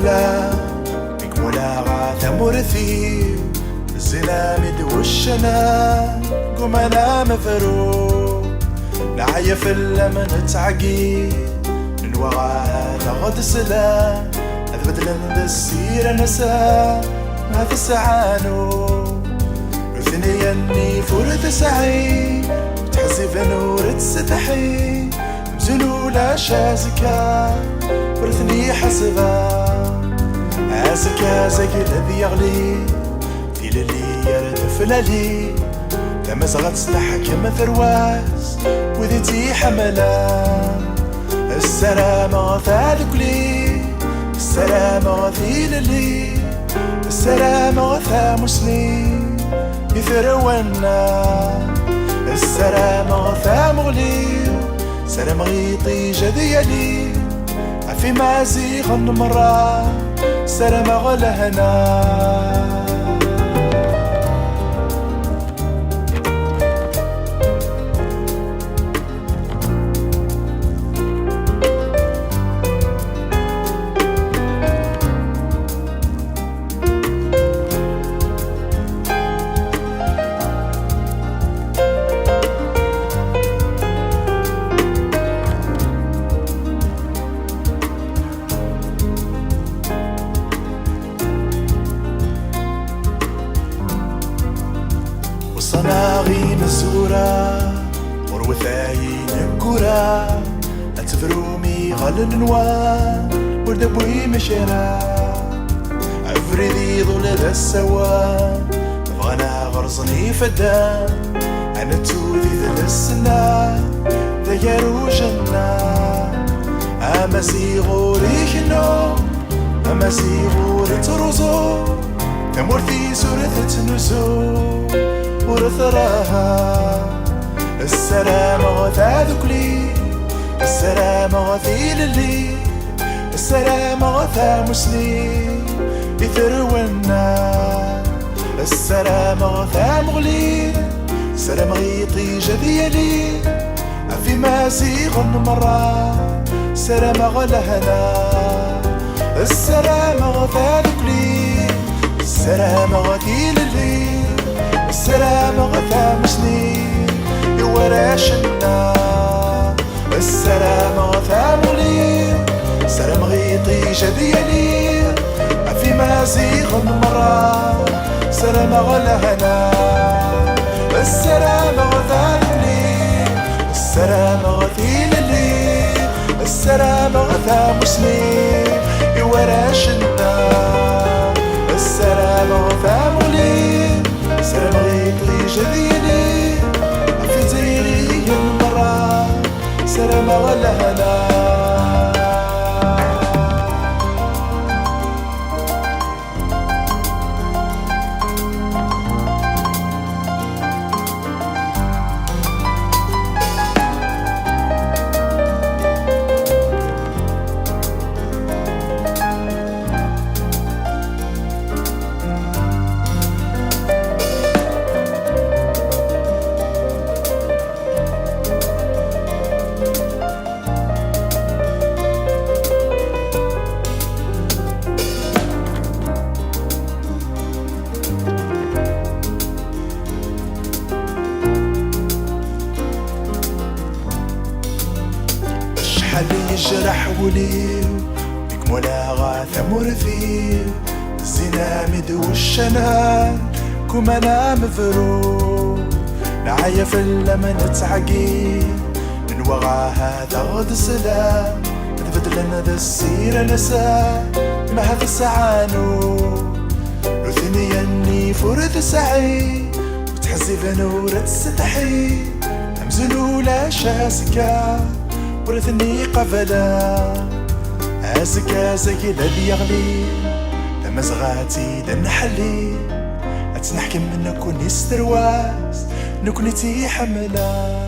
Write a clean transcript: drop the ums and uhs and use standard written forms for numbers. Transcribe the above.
سلام بكمولا غاثة مرثي الزلامد والشنان قم أنا مفروض نعيف اللمن تعقيد من وراها تغد سلام أثبت لنا السيرة نسا ما في السعانو ثنيني فرث سعي وتحزف نور تستحي مزلو لا شازكا ورثني حسبا عازكا زكي الذي يغلي في للي يردف للي تمزغت تحكم ثرواس وذيتي حملا السلامة ثالك لي السلامة في للي السلامة ثا مسلم يثرونا السلامة ثا مغلي سلام غيطي جديالي في مازيغ مرة سلام غلهنا صناغي مسورة وروثاين الكورة أتفرومي غل النوار وردبوي مشيرا عفريدي ظل ذا السوان بغانا غرزني فدان أنا تودي ذا السنة ديارو جنة أما سيغوري خنو أما سيغوري تروزو كمورثي سورثة نزو ورثراها السلامة غثا ذكلي السلامة غثي للي السلامة غثا مسلم يثرونا السلامة غثا مغلي سلام غيطي جديالي في مازيغ مرة سلام غلهنا السلامة غثا ذكلي السلامة غثي للي السلامة غثا مسلم يوراشنا السلامة غثا مغلي سلام غيطي جديالي في مازيغ مرة سلام غلهنا السلامة غثا للي السلامة غثي للي السلامة غثا مسلم يوراشنا السلامة غثا مغلي سلام غيطي جديدي في زيري المرة سلام غلهنا شحال يجرح وليو بكمولا غاثة مرثي الزنامد والشنان كوم انا مفروض نعيف اللمن تعقيد من وراها تغد سلام تبدلنا ذا السيرة نسا ما هذا السعانو رثنيني فرث سعي وتحزف نورة ستحي همزلو لا شاسكا ورثني قفلا عازكا زكي الذي يغلي لمزغاتي دنحلي أتنحكم من نكون استرواز نكون تي حملا